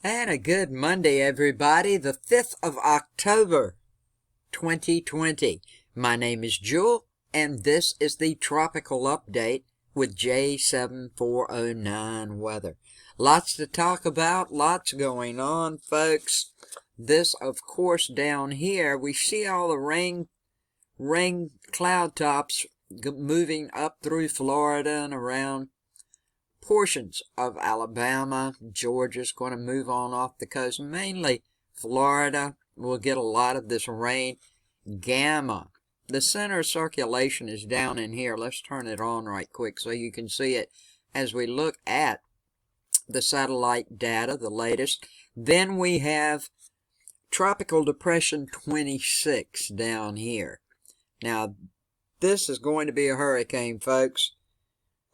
And a good Monday, everybody, the 5th of October, 2020. My name is Jewel, and this is the Tropical Update with J7409 Weather. Lots to talk about, lots going on, folks. This, of course, down here, we see all the rain cloud tops moving up through Florida and around portions of Alabama. Georgia's going to move on off the coast. Mainly Florida will get a lot of this rain. Gamma. The center of circulation is down in here. Let's turn it on right quick so you can see it as we look at the satellite data, the latest. Then we have Tropical Depression 26 down here. Now, this is going to be a hurricane, folks.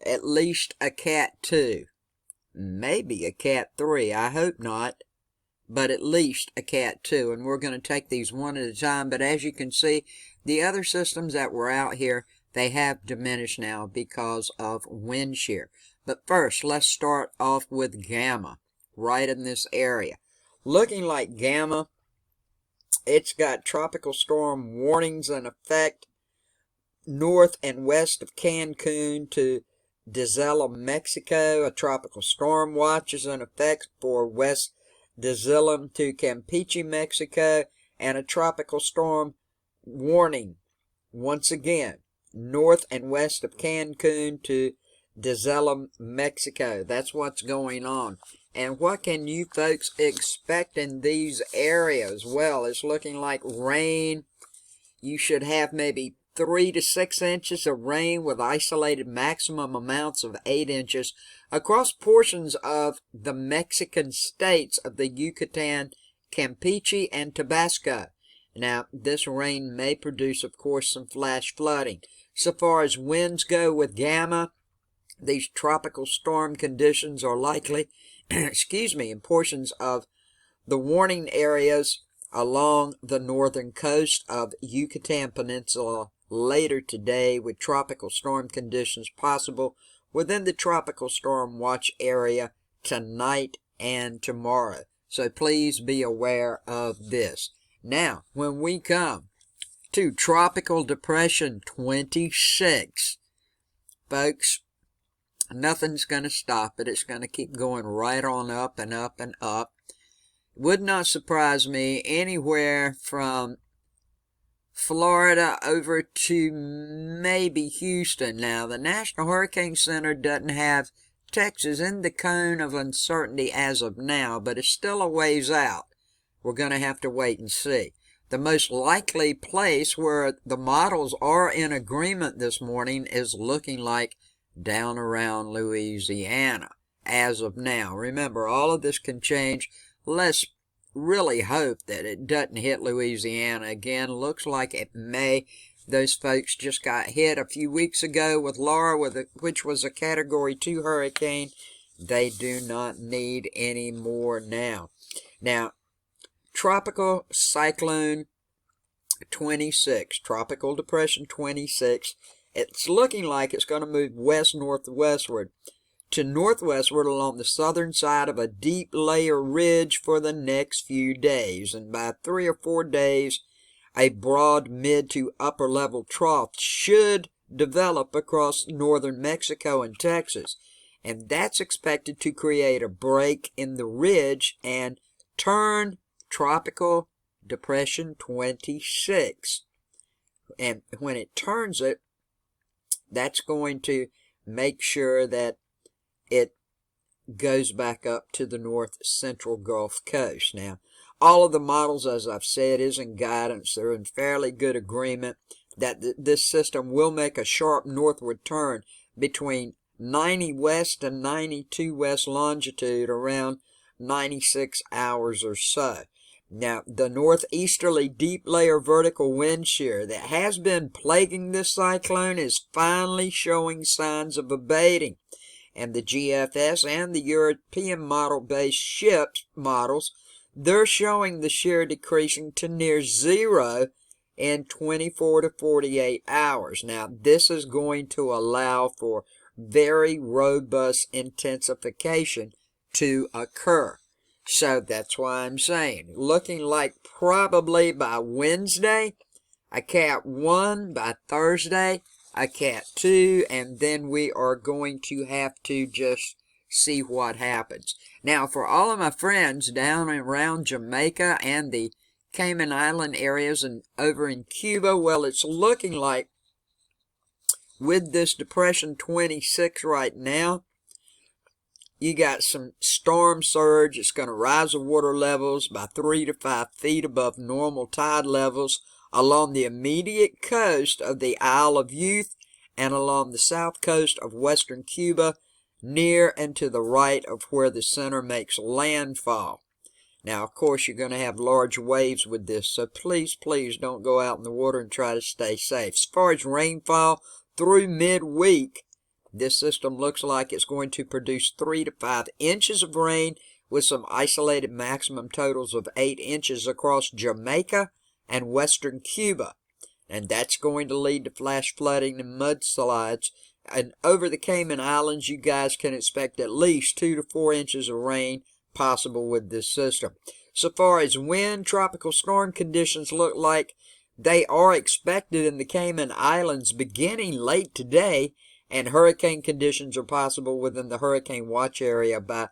At least a Cat 2, maybe a Cat 3, I hope not, but at least a Cat 2, and we're going to take these one at a time. But as you can see, the other systems that were out here, they have diminished now because of wind shear. But first, let's start off with Gamma, right in this area. Looking like Gamma, it's got tropical storm warnings in effect north and west of Cancun to Dizela, Mexico. A tropical storm watch is in effect for West Dizela to Campeche, Mexico, and a tropical storm warning once again north and west of Cancun to Dizela, Mexico. That's what's going on. And what can you folks expect in these areas? Well, it's looking like rain. You should have maybe 3 to 6 inches of rain with isolated maximum amounts of 8 inches across portions of the Mexican states of the Yucatan, Campeche, and Tabasco. Now, this rain may produce, of course, some flash flooding. So far as winds go with Gamma, these tropical storm conditions are likely, in portions of the warning areas along the northern coast of Yucatan Peninsula later today, with tropical storm conditions possible within the tropical storm watch area tonight and tomorrow. So please be aware of this. Now, when we come to Tropical Depression 26, folks, nothing's going to stop it. It's going to keep going right on up and up and up. Would not surprise me anywhere from Florida over to maybe Houston. Now, the National Hurricane Center doesn't have Texas in the cone of uncertainty as of now, but it's still a ways out. We're going to have to wait and see. The most likely place where the models are in agreement this morning is looking like down around Louisiana as of now. Remember, all of this can change. Let's really hope that it doesn't hit Louisiana again. Looks like it may. Those folks just got hit a few weeks ago with Laura, which was a Category 2 hurricane. They do not need any more now. Now, Tropical Cyclone 26, Tropical Depression 26, it's looking like it's going to move west-northwestward to northwestward along the southern side of a deep layer ridge for the next few days. And by 3 or 4 days, a broad mid to upper level trough should develop across northern Mexico and Texas. And that's expected to create a break in the ridge and turn Tropical Depression 26. And when it turns it, that's going to make sure that it goes back up to the north central Gulf Coast. Now, all of the models, as I've said, is in guidance. They're in fairly good agreement that this system will make a sharp northward turn between 90 west and 92 west longitude around 96 hours or so. Now, the northeasterly deep layer vertical wind shear that has been plaguing this cyclone is finally showing signs of abating. And the GFS and the European model-based ships models, they're showing the shear decreasing to near zero in 24 to 48 hours. Now, this is going to allow for very robust intensification to occur. So that's why I'm saying, looking like probably by Wednesday, a Cat 1, by Thursday, a Cat 2, and then we are going to have to just see what happens. Now, for all of my friends down around Jamaica and the Cayman Island areas and over in Cuba, well, it's looking like with this Depression 26 right now, you got some storm surge. It's going to rise the water levels by 3 to 5 feet above normal tide levels along the immediate coast of the Isle of Youth and along the south coast of western Cuba, near and to the right of where the center makes landfall. Now, of course, you're going to have large waves with this, so please, please don't go out in the water and try to stay safe. As far as rainfall through midweek, this system looks like it's going to produce 3 to 5 inches of rain with some isolated maximum totals of 8 inches across Jamaica and western Cuba. And that's going to lead to flash flooding and mudslides. And over the Cayman Islands, you guys can expect at least 2 to 4 inches of rain possible with this system. So far as wind, tropical storm conditions look like they are expected in the Cayman Islands beginning late today, and hurricane conditions are possible within the hurricane watch area by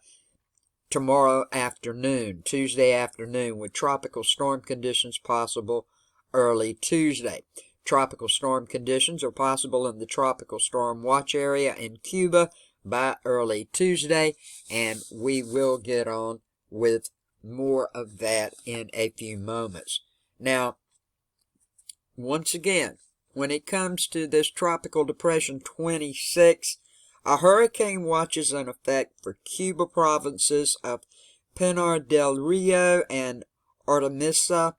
tomorrow afternoon, Tuesday afternoon, with tropical storm conditions possible early Tuesday. Tropical storm conditions are possible in the tropical storm watch area in Cuba by early Tuesday, and we will get on with more of that in a few moments. Now, once again, when it comes to this Tropical Depression 26, a hurricane watch is in effect for Cuba provinces of Pinar del Rio and Artemisa.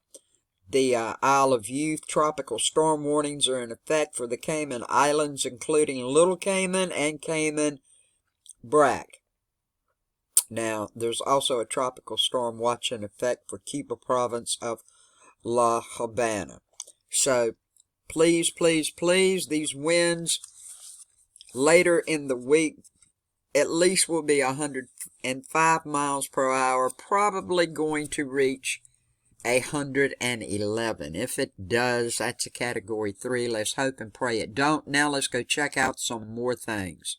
The Isle of Youth tropical storm warnings are in effect for the Cayman Islands, including Little Cayman and Cayman Brac. Now, there's also a tropical storm watch in effect for Cuba province of La Habana. So, please, please, please, these winds later in the week at least will be 105 miles per hour, probably going to reach 111. If it does, that's a Category 3. Let's hope and pray it don't. Now let's go check out some more things.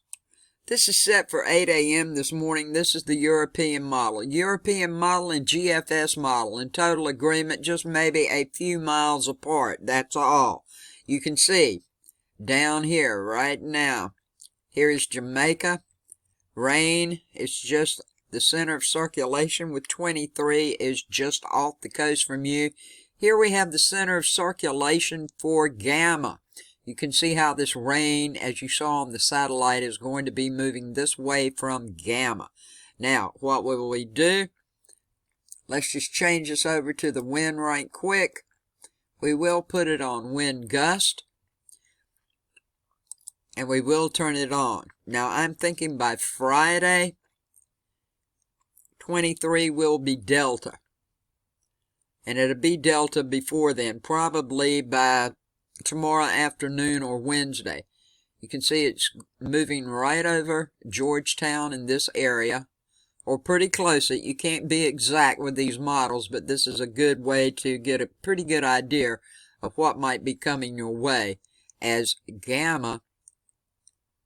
This is set for 8 a.m. this morning. This is the European model. European model and GFS model in total agreement, just maybe a few miles apart. That's all. You can see down here right now, here is Jamaica. Rain is just the center of circulation with 23 is just off the coast from you. Here we have the center of circulation for Gamma. You can see how this rain, as you saw on the satellite, is going to be moving this way from Gamma. Now, what will we do? Let's just change this over to the wind right quick. We will put it on wind gust, and we will turn it on. Now, I'm thinking by Friday, 23 will be Delta. And it'll be Delta before then, probably by tomorrow afternoon or Wednesday. You can see it's moving right over Georgetown in this area, or pretty close. You can't be exact with these models, but this is a good way to get a pretty good idea of what might be coming your way as Gamma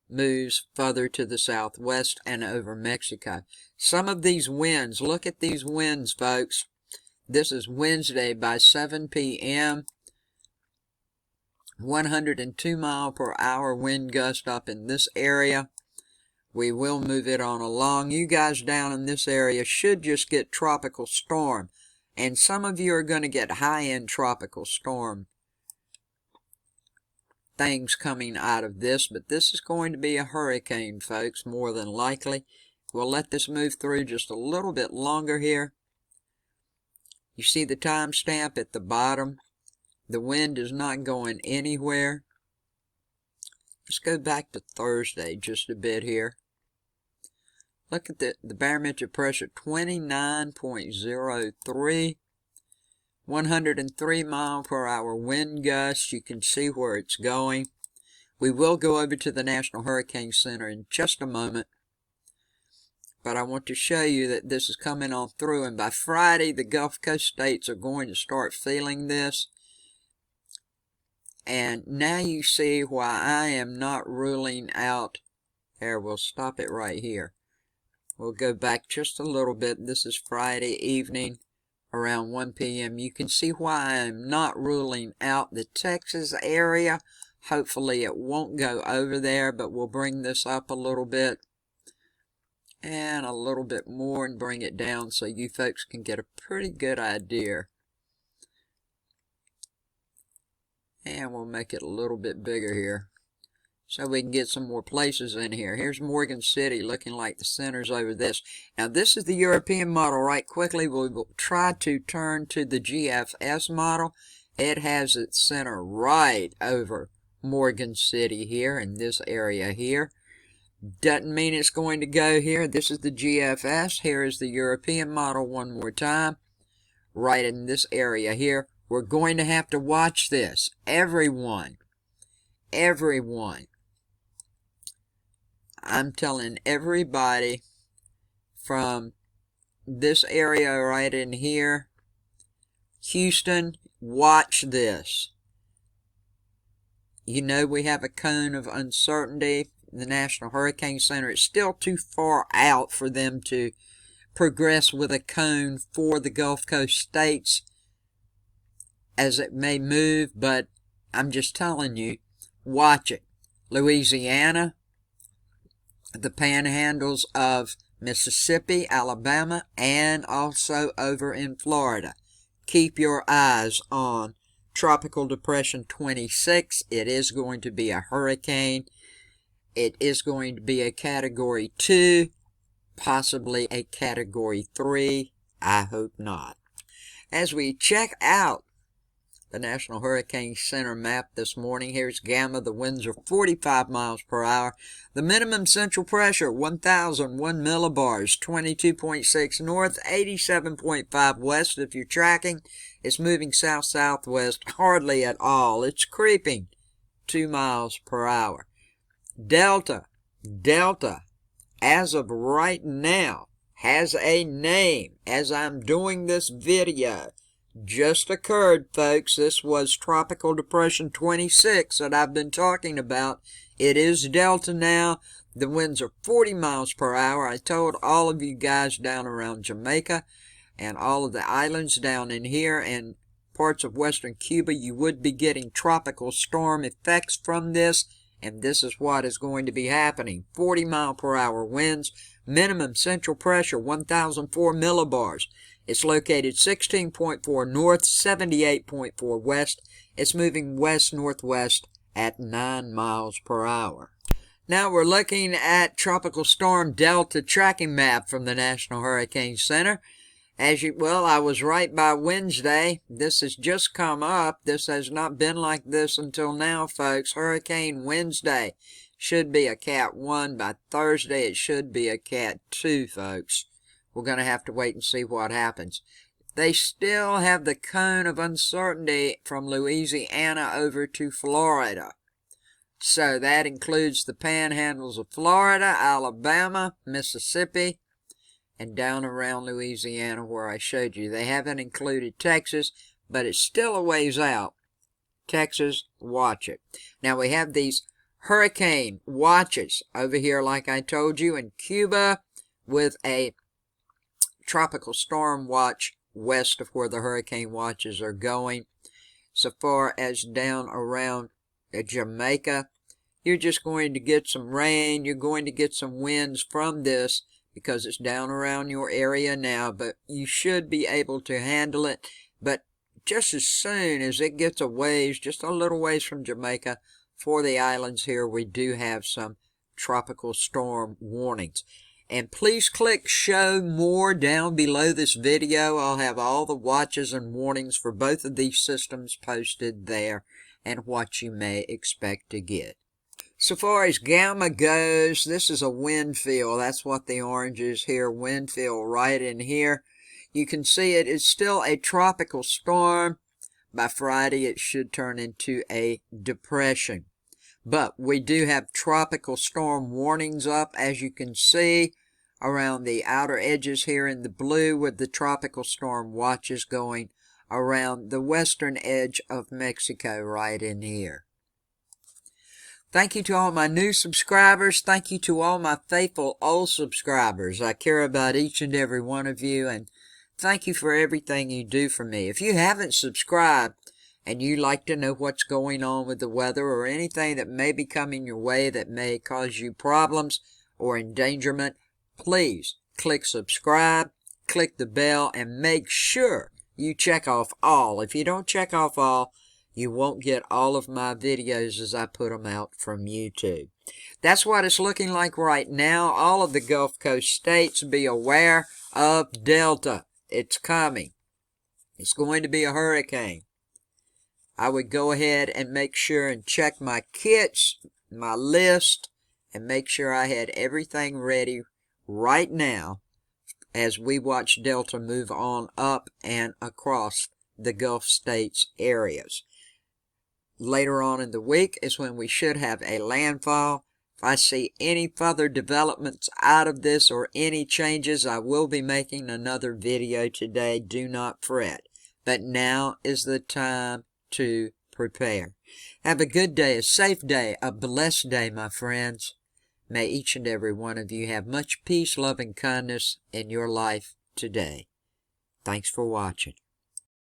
moves further to the southwest and over Mexico. Some of these winds, look at these winds, folks. This is Wednesday by 7 p.m. 102 mile per hour wind gust up in this area. We will move it on along. You guys down in this area should just get tropical storm. And some of you are going to get high-end tropical storm things coming out of this, but this is going to be a hurricane, folks, more than likely. We'll let this move through just a little bit longer here. You see the timestamp at the bottom. The wind is not going anywhere. Let's go back to Thursday just a bit here. Look at the barometric pressure, 29.03. 103 mile per hour wind gusts. You can see where it's going. We will go over to the National Hurricane Center in just a moment. but I want to show you that this is coming on through, and by Friday the Gulf Coast states are going to start feeling this. And now you see why I am not ruling out. Here, we'll stop it right here. We'll go back just a little bit. This is Friday evening around 1 p.m. You can see why I am not ruling out the Texas area. Hopefully it won't go over there, but we'll bring this up a little bit and a little bit more and bring it down so you folks can get a pretty good idea. And we'll make it a little bit bigger here so we can get some more places in here. Here's Morgan City looking like the center's over this. Now this is the European model. Right quickly we will try to turn to the GFS model. It has its center right over Morgan City here in this area here. Doesn't mean it's going to go here. This is the GFS. Here is the European model one more time. Right in this area here. We're going to have to watch this. Everyone. I'm telling everybody from this area right in here. Houston, watch this. You know we have a cone of uncertainty. The National Hurricane Center, it's still too far out for them to progress with a cone for the Gulf Coast states as it may move, but I'm just telling you, watch it. Louisiana, the panhandles of Mississippi, Alabama, and also over in Florida. Keep your eyes on Tropical Depression 26. It is going to be a hurricane. It is going to be a Category 2, possibly a Category 3. I hope not. As we check out the National Hurricane Center map this morning, here's Gamma. The winds are 45 miles per hour. The minimum central pressure, 1,001 millibars, 22.6 north, 87.5 west. If you're tracking, it's moving south-southwest hardly at all. It's creeping 2 miles per hour. Delta, as of right now, has a name. As I'm doing this video, just occurred, folks. This was Tropical Depression 26 that I've been talking about. It is Delta now. The winds are 40 miles per hour. I told all of you guys down around Jamaica and all of the islands down in here and parts of western Cuba, you would be getting tropical storm effects from this. And this is what is going to be happening. 40 mile per hour winds. Minimum central pressure, 1,004 millibars. It's located 16.4 north, 78.4 west. It's moving west-northwest at 9 miles per hour. Now we're looking at Tropical Storm Delta tracking map from the National Hurricane Center. I was right by Wednesday. This has just come up. This has not been like this until now, folks. Hurricane Wednesday should be a Cat 1. By Thursday, it should be a Cat 2, folks. We're going to have to wait and see what happens. They still have the cone of uncertainty from Louisiana over to Florida. So that includes the panhandles of Florida, Alabama, Mississippi, and down around Louisiana where I showed you. They haven't included Texas, but it's still a ways out. Texas, watch it. Now we have these hurricane watches over here, like I told you, in Cuba, with a tropical storm watch west of where the hurricane watches are going. So far as down around Jamaica, you're just going to get some rain. You're going to get some winds from this, because it's down around your area now, but you should be able to handle it. But just as soon as it gets a ways, just a little ways from Jamaica, for the islands here, we do have some tropical storm warnings. And please click show more down below this video. I'll have all the watches and warnings for both of these systems posted there and what you may expect to get. So far as Gamma goes, this is a wind field. That's what the orange is here, wind field right in here. You can see it is still a tropical storm. By Friday, it should turn into a depression. But we do have tropical storm warnings up, as you can see, around the outer edges here in the blue, with the tropical storm watches going around the western edge of Mexico right in here. Thank you to all my new subscribers. Thank you to all my faithful old subscribers. I care about each and every one of you, and thank you for everything you do for me. If you haven't subscribed and you'd like to know what's going on with the weather or anything that may be coming your way that may cause you problems or endangerment, please click subscribe, click the bell, and make sure you check off all. If you don't check off all, you won't get all of my videos as I put them out from YouTube. That's what it's looking like right now. All of the Gulf Coast states, be aware of Delta. It's coming. It's going to be a hurricane. I would go ahead and make sure and check my kits, my list, and make sure I had everything ready right now as we watch Delta move on up and across the Gulf states areas. Later on in the week is when we should have a landfall. If I see any further developments out of this or any changes, I will be making another video today. Do not fret. But now is the time to prepare. Have a good day, a safe day, a blessed day, my friends. May each and every one of you have much peace, love, and kindness in your life today. Thanks for watching.